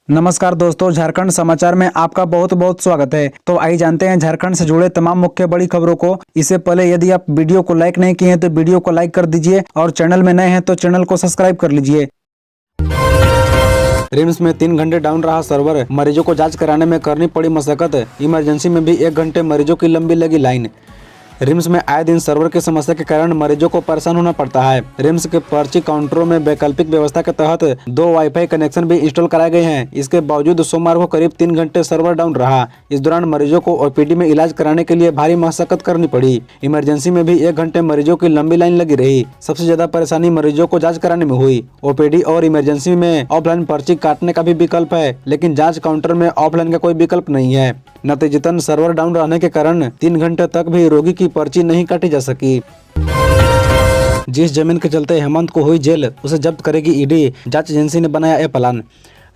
नमस्कार दोस्तों, झारखंड समाचार में आपका बहुत बहुत स्वागत है। तो आइए जानते हैं झारखंड से जुड़े तमाम मुख्य बड़ी खबरों को। इससे पहले यदि आप वीडियो को लाइक नहीं किए हैं तो वीडियो को लाइक कर दीजिए और चैनल में नए हैं तो चैनल को सब्सक्राइब कर लीजिए। रिम्स में 3 घंटे डाउन रहा सर्वर, मरीजों को जांच कराने में करनी पड़ी मशक्कत। इमरजेंसी में भी 1 घंटे मरीजों की लंबी लगी लाइन। रिम्स में आए दिन सर्वर की समस्या के कारण मरीजों को परेशान होना पड़ता है। रिम्स के पर्ची काउंटरों में वैकल्पिक व्यवस्था के तहत 2 वाईफाई कनेक्शन भी इंस्टॉल कराए गए हैं। इसके बावजूद सोमवार को करीब 3 घंटे सर्वर डाउन रहा। इस दौरान मरीजों को ओपीडी में इलाज कराने के लिए भारी मशक्कत करनी पड़ी। इमरजेंसी में भी 1 घंटे मरीजों की लंबी लाइन लगी रही। सबसे ज्यादा परेशानी मरीजों को जाँच कराने में हुई। ओपीडी और इमरजेंसी में ऑफलाइन पर्ची काटने का भी विकल्प है, लेकिन जाँच काउंटर में ऑफलाइन का कोई विकल्प नहीं है। नतीजतन सर्वर डाउन रहने के कारण 3 घंटे तक भी रोगी की पर्ची नहीं काटी जा सकी। जिस जमीन के चलते हेमंत को हुई जेल, उसे जब्त करेगी ईडी। जांच एजेंसी ने बनाया ये प्लान।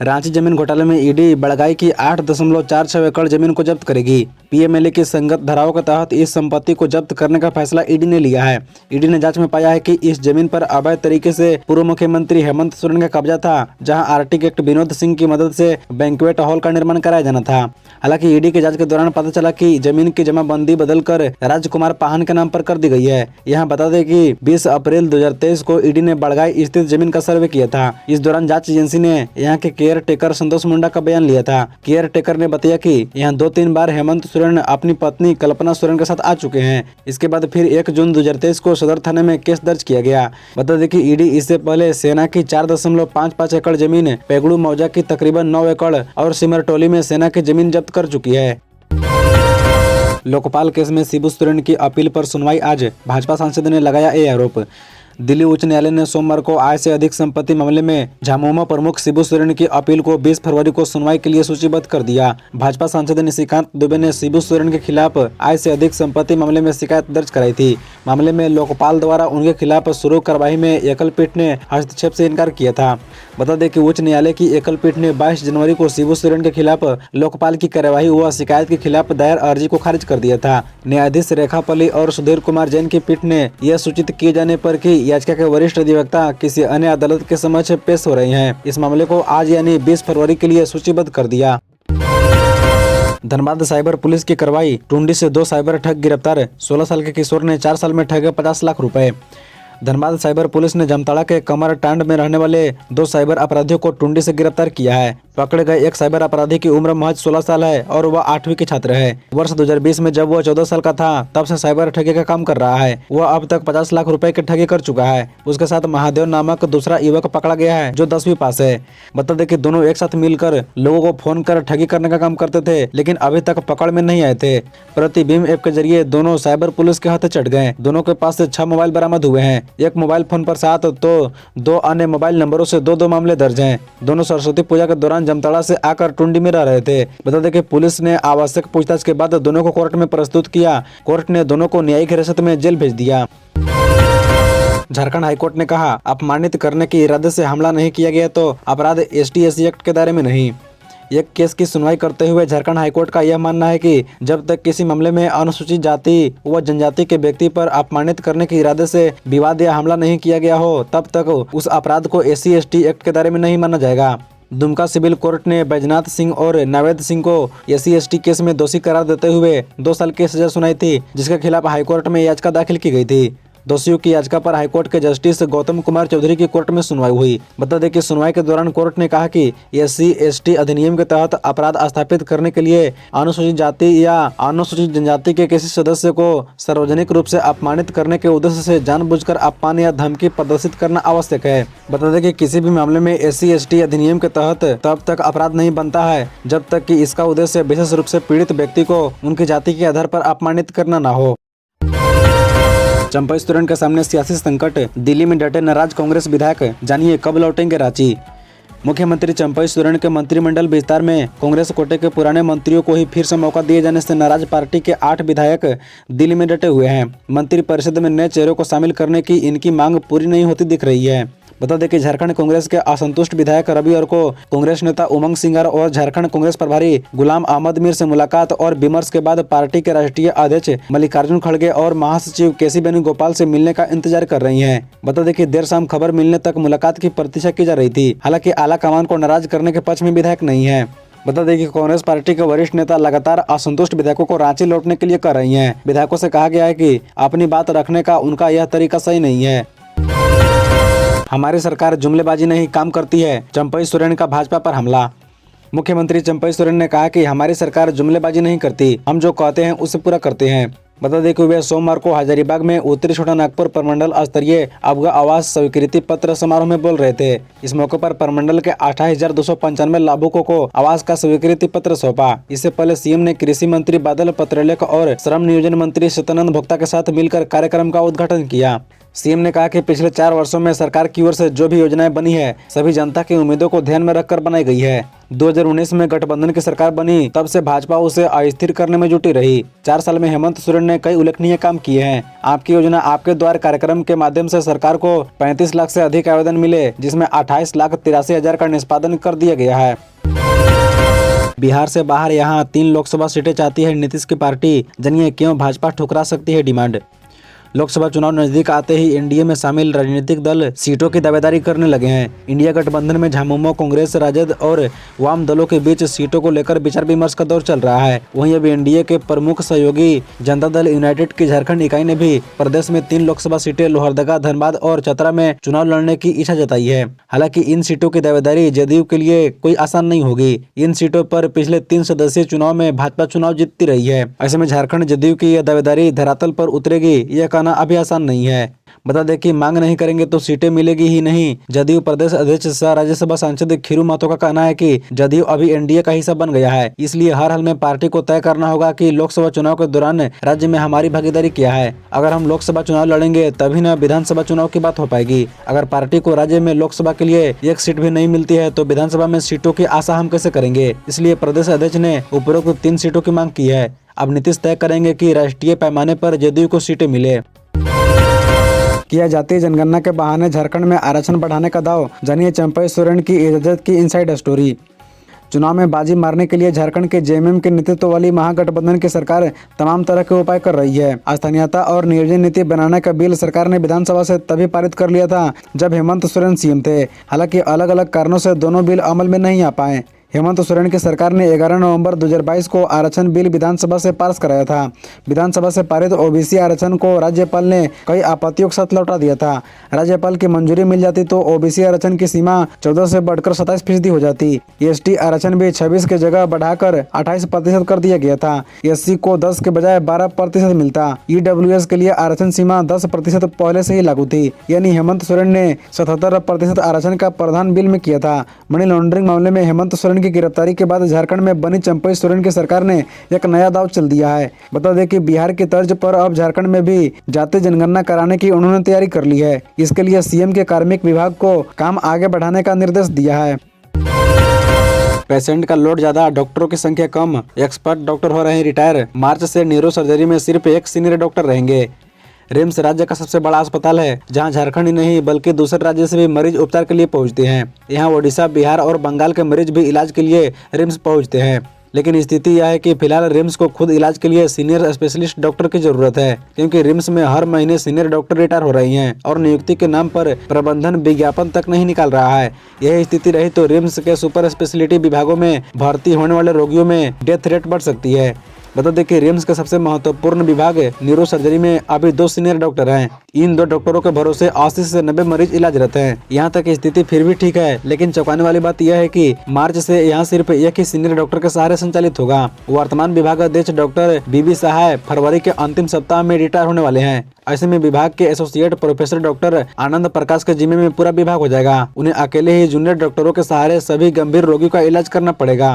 रांची जमीन घोटाले में ईडी बड़गाई की 8.46 एकड़ जमीन को जब्त करेगी। पीएमएलए की संगत धाराओं के तहत इस संपत्ति को जब्त करने का फैसला ईडी ने लिया है। ईडी ने जांच में पाया है कि इस जमीन पर अवैध तरीके से पूर्व मुख्यमंत्री हेमंत सोरेन का कब्जा था, जहां आर्टिटेक्ट विनोद सिंह की मदद से बैंक्वेट हॉल का निर्माण कराया जाना था। हालांकि ईडी की जांच के दौरान पता चला कि जमीन की जमाबंदी बदलकर राजकुमार पाहन के नाम पर कर दी गई है। यहाँ बता दें कि 20 अप्रैल 2023 को ईडी ने बड़गाई स्थित जमीन का सर्वे किया था। इस दौरान जांच एजेंसी ने यहाँ के केयर टेकर संतोष मुंडा का बयान लिया था। केयर टेकर ने बताया कि यहाँ 2-3 बार हेमंत सोरेन अपनी पत्नी कल्पना सोरेन के साथ आ चुके हैं। इसके बाद फिर 1 जून 2023 को सदर थाने में केस दर्ज किया गया। बता दें कि ईडी इससे पहले सेना की 4.55 एकड़ जमीन, पेगड़ू मौजा की तकरीबन 9 एकड़ और सिमरटोली में सेना की जमीन जब्त कर चुकी है। लोकपाल केस में शिबू सोरेन की अपील पर सुनवाई आज, भाजपा सांसद ने लगाया ये आरोप। दिल्ली उच्च न्यायालय ने सोमवार को आय से अधिक संपत्ति मामले में झामुमो प्रमुख शिबू सोरेन की अपील को 20 फरवरी को सुनवाई के लिए सूचीबद्ध कर दिया। भाजपा सांसद निशिकांत दुबे ने शिबू सोरेन के खिलाफ आय से अधिक संपत्ति मामले में शिकायत दर्ज कराई थी। मामले में लोकपाल द्वारा उनके खिलाफ शुरू कार्रवाई में एकल पीठ ने हस्तक्षेप से इनकार किया था। बता दें कि उच्च न्यायालय की एकल पीठ ने 22 जनवरी को शिबू सोरेन के खिलाफ लोकपाल की कार्यवाही व शिकायत के खिलाफ दायर अर्जी को खारिज कर दिया था। न्यायाधीश रेखापली और सुधीर कुमार जैन की पीठ ने यह सूचित किए जाने पर कि याचिका के वरिष्ठ अधिवक्ता किसी अन्य अदालत के समक्ष पेश हो रहे हैं। इस मामले को आज यानी 20 फरवरी के लिए सूचीबद्ध कर दिया। धनबाद साइबर पुलिस की कार्रवाई, टुंडी से 2 साइबर ठग गिरफ्तार। 16 साल के किशोर ने 4 साल में ठगे 50 लाख रुपए। धनबाद साइबर पुलिस ने जामताड़ा के कमर टांड में रहने वाले 2 साइबर अपराधियों को टुंडी से गिरफ्तार किया है। पकड़े गए एक साइबर अपराधी की उम्र महज 16 साल है और वह 8वीं के छात्र है। वर्ष 2020 में जब वह 14 साल का था तब से साइबर ठगी का काम कर रहा है। वह अब तक 50 लाख रुपए की ठगी कर चुका है। उसके साथ महादेव नामक दूसरा युवक पकड़ा गया है जो 10वीं पास है। बता दें कि दोनों एक साथ मिलकर लोगों को फोन कर ठगी करने का काम करते थे, लेकिन अभी तक पकड़ में नहीं आए थे। प्रतिबिंब ऐप के जरिए दोनों साइबर पुलिस के हाथ चढ़ गए। दोनों के पास से 6 मोबाइल बरामद हुए हैं। एक मोबाइल फोन पर 7 तो 2 अन्य मोबाइल नंबरों से 2 मामले दर्ज हैं। दोनों सरस्वती पूजा के दौरान जामताड़ा से आकर टुंडी में रह रहे थे। बता दें कि पुलिस ने आवश्यक पूछताछ के बाद दोनों को कोर्ट में प्रस्तुत किया। कोर्ट ने दोनों को न्यायिक हिरासत में जेल भेज दिया। झारखंड हाईकोर्ट ने कहा, अपमानित करने के इरादे से हमला नहीं किया गया तो अपराध ST/SC एक्ट के दायरे में नहीं। एक केस की सुनवाई करते हुए झारखंड हाईकोर्ट का यह मानना है कि जब तक किसी मामले में अनुसूचित जाति व जनजाति के व्यक्ति पर अपमानित करने के इरादे से विवाद या हमला नहीं किया गया हो, तब तक उस अपराध को SC/ST एक्ट के दायरे में नहीं माना जाएगा। दुमका सिविल कोर्ट ने बैजनाथ सिंह और नवेद सिंह को SC/ST केस में दोषी करार देते हुए 2 साल की सजा सुनाई थी, जिसके खिलाफ हाईकोर्ट में याचिका दाखिल की गई थी। दोषियों की याचिका पर हाईकोर्ट के जस्टिस गौतम कुमार चौधरी की कोर्ट में सुनवाई हुई। बता दें कि सुनवाई के दौरान कोर्ट ने कहा कि SC/ST अधिनियम के तहत अपराध स्थापित करने के लिए अनुसूचित जाति या अनुसूचित जनजाति के किसी सदस्य को सार्वजनिक रूप से अपमानित करने के उद्देश्य से जानबूझकर अपमान या धमकी प्रदर्शित करना आवश्यक है। बता दें कि किसी भी मामले में SC/ST अधिनियम के तहत तब तक अपराध नहीं बनता है जब तक कि इसका उद्देश्य विशेष रूप से पीड़ित व्यक्ति को उनकी जाति के आधार पर अपमानित करना न हो। चंपई सोरेन के सामने सियासी संकट, दिल्ली में डटे नाराज कांग्रेस विधायक, जानिए कब लौटेंगे रांची। मुख्यमंत्री चंपई सोरेन के मंत्रिमंडल विस्तार में कांग्रेस कोटे के पुराने मंत्रियों को ही फिर से मौका दिए जाने से नाराज पार्टी के 8 विधायक दिल्ली में डटे हुए हैं। मंत्रिपरिषद में नए चेहरों को शामिल करने की इनकी मांग पूरी नहीं होती दिख रही है। बता दें कि झारखंड कांग्रेस के असंतुष्ट विधायक रविवार को कांग्रेस नेता उमंग सिंगार और झारखंड कांग्रेस प्रभारी गुलाम अहमद मीर से मुलाकात और विमर्श के बाद पार्टी के राष्ट्रीय अध्यक्ष मल्लिकार्जुन खड़गे और महासचिव केसी वेणुगोपाल से मिलने का इंतजार कर रही हैं। बता दें कि देर शाम खबर मिलने तक मुलाकात की प्रतीक्षा की जा रही थी। हालांकि आला कमान को नाराज करने के पक्ष में विधायक नहीं है। बता दें कि कांग्रेस पार्टी के वरिष्ठ नेता लगातार असंतुष्ट विधायकों को रांची लौटने के लिए कर रही हैं। विधायकों से कहा गया है कि अपनी बात रखने का उनका यह तरीका सही नहीं है। हमारी सरकार जुमलेबाजी नहीं काम करती है, चंपई सोरेन का भाजपा पर हमला। मुख्यमंत्री चंपई सोरेन ने कहा कि हमारी सरकार जुमलेबाजी नहीं करती, हम जो कहते हैं उसे पूरा करते हैं। बता दें कि वे सोमवार को हजारीबाग में उत्तरी छोटा नागपुर प्रमंडल स्तरीय अवगा आवास स्वीकृति पत्र समारोह में बोल रहे थे। इस मौके पर प्रमंडल के 28,295 लाभुकों को आवास का स्वीकृति पत्र सौंपा। इससे पहले सीएम ने कृषि मंत्री बादल पत्रलेख और श्रम नियोजन मंत्री सत्यानंद भोक्ता के साथ मिलकर कार्यक्रम का उद्घाटन किया। सीएम ने कहा कि पिछले 4 वर्षों में सरकार की ओर से जो भी योजनाएं बनी है सभी जनता की उम्मीदों को ध्यान में रखकर बनाई गई है। 2019 में गठबंधन की सरकार बनी, तब से भाजपा उसे अस्थिर करने में जुटी रही। 4 साल में हेमंत सोरेन ने कई उल्लेखनीय काम किए हैं। आपकी योजना आपके द्वार कार्यक्रम के माध्यम से सरकार को 35 लाख से अधिक आवेदन मिले, जिसमें 28,83,000 का निष्पादन कर दिया गया है। बिहार से बाहर यहां 3 लोकसभा सीटें चाहती है नीतीश की पार्टी, जानिए क्यों भाजपा ठुकरा सकती है डिमांड। लोकसभा चुनाव नजदीक आते ही एनडीए में शामिल राजनीतिक दल सीटों की दावेदारी करने लगे हैं। इंडिया गठबंधन में झामुमो, कांग्रेस, राजद और वाम दलों के बीच सीटों को लेकर विचार विमर्श का दौर चल रहा है। वहीं अभी एनडीए के प्रमुख सहयोगी जनता दल यूनाइटेड की झारखंड इकाई ने भी प्रदेश में 3 लोकसभा सीटें लोहरदगा, धनबाद और चतरा में चुनाव लड़ने की इच्छा जताई है। हालांकि इन सीटों की दावेदारी जदयू के लिए कोई आसान नहीं होगी। इन सीटों पर पिछले 3 सदस्यीय चुनाव में भाजपा चुनाव जीतती रही है। ऐसे में झारखंड जदयू की यह दावेदारी धरातल पर उतरेगी, यह कहना अभी आसान नहीं है। बता दें कि मांग नहीं करेंगे तो सीटें मिलेगी ही नहीं। जदयू प्रदेश अध्यक्ष सह राज्यसभा सांसद खीरू महतो का कहना है कि जदयू अभी एनडीए का हिस्सा बन गया है, इसलिए हर हाल में पार्टी को तय करना होगा कि लोकसभा चुनाव के दौरान राज्य में हमारी भागीदारी क्या है। अगर हम लोकसभा चुनाव लड़ेंगे तभी न विधानसभा चुनाव की बात हो पाएगी। अगर पार्टी को राज्य में लोकसभा के लिए 1 सीट भी नहीं मिलती है तो विधानसभा में सीटों की आशा हम कैसे करेंगे। इसलिए प्रदेश अध्यक्ष ने उपरोक्त 3 सीटों की मांग की है। अब नीतीश तय करेंगे कि राष्ट्रीय पैमाने पर जदयू को सीटें मिले। किया जाती जनगणना के बहाने झारखंड में आरक्षण बढ़ाने का दाव, जानिए चंपई सोरेन की इजाजत की इनसाइड स्टोरी। चुनाव में बाजी मारने के लिए झारखंड के जेएमएम के नेतृत्व वाली महागठबंधन की सरकार तमाम तरह के उपाय कर रही है। स्थानीयता और नियोजन नीति बनाने का बिल सरकार ने विधानसभा से तभी पारित कर लिया था जब हेमंत सोरेन सीएम थे। हालांकि अलग अलग कारणों से दोनों बिल अमल में नहीं आ पाए। हेमंत सोरेन की सरकार ने 11 नवंबर 2022 को आरक्षण बिल विधानसभा से पास कराया था। विधानसभा से पारित ओबीसी आरक्षण को राज्यपाल ने कई आपत्तियों के साथ लौटा दिया था। राज्यपाल की मंजूरी मिल जाती तो ओबीसी आरक्षण की सीमा 14 से बढ़कर 27% हो जाती। एसटी आरक्षण भी 26 की जगह बढ़ाकर 28% कर दिया गया था। एससी को 10 के बजाय 12% मिलता। ईडब्ल्यूएस के लिए आरक्षण सीमा 10% पहले से ही लागू थी, यानी हेमंत सोरेन ने 77% आरक्षण का प्रावधान बिल में किया था। मनी लॉन्ड्रिंग मामले में हेमंत सोरेन की गिरफ्तारी के बाद झारखंड में बनी चंपई सोरेन की सरकार ने एक नया दाव चल दिया है। बता दें कि बिहार की तर्ज पर अब झारखंड में भी जातीय जनगणना कराने की उन्होंने तैयारी कर ली है। इसके लिए सीएम के कार्मिक विभाग को काम आगे बढ़ाने का निर्देश दिया है। पेशेंट का लोड ज्यादा, डॉक्टरों की संख्या कम, एक्सपर्ट डॉक्टर हो रहे हैं रिटायर। मार्च से न्यूरो सर्जरी में सिर्फ 1 सीनियर डॉक्टर रहेंगे। रिम्स राज्य का सबसे बड़ा अस्पताल है, जहां झारखंड ही नहीं बल्कि दूसरे राज्य से भी मरीज उपचार के लिए पहुंचते हैं। यहां ओडिशा, बिहार और बंगाल के मरीज भी इलाज के लिए रिम्स पहुंचते हैं। लेकिन स्थिति यह है कि फिलहाल रिम्स को खुद इलाज के लिए सीनियर स्पेशलिस्ट डॉक्टर की जरूरत है, क्योंकि रिम्स में हर महीने सीनियर डॉक्टर रिटायर हो रही हैं और नियुक्ति के नाम पर प्रबंधन विज्ञापन तक नहीं निकाल रहा है। यही स्थिति रही तो रिम्स के सुपर स्पेशलिटी विभागों में भर्ती होने वाले रोगियों में डेथ रेट बढ़ सकती है। बता दें कि रिम्स का सबसे महत्वपूर्ण विभाग न्यूरो सर्जरी में अभी 2 सीनियर डॉक्टर हैं। इन 2 डॉक्टरों के भरोसे 80 से 90 मरीज इलाजरत हैं। यहाँ तक स्थिति फिर भी ठीक है, लेकिन चौंकाने वाली बात यह है कि मार्च से यहाँ सिर्फ 1 ही सीनियर डॉक्टर के सहारे संचालित होगा। वर्तमान विभागाध्यक्ष डॉक्टर बीबी सहाय फरवरी के अंतिम सप्ताह में रिटायर होने वाले हैं। ऐसे में विभाग के associate professor doctor Anand Prakash के जिम्मे में पूरा विभाग हो जाएगा। उन्हें अकेले ही जूनियर डॉक्टरों के सहारे सभी गंभीर रोगियों का इलाज करना पड़ेगा।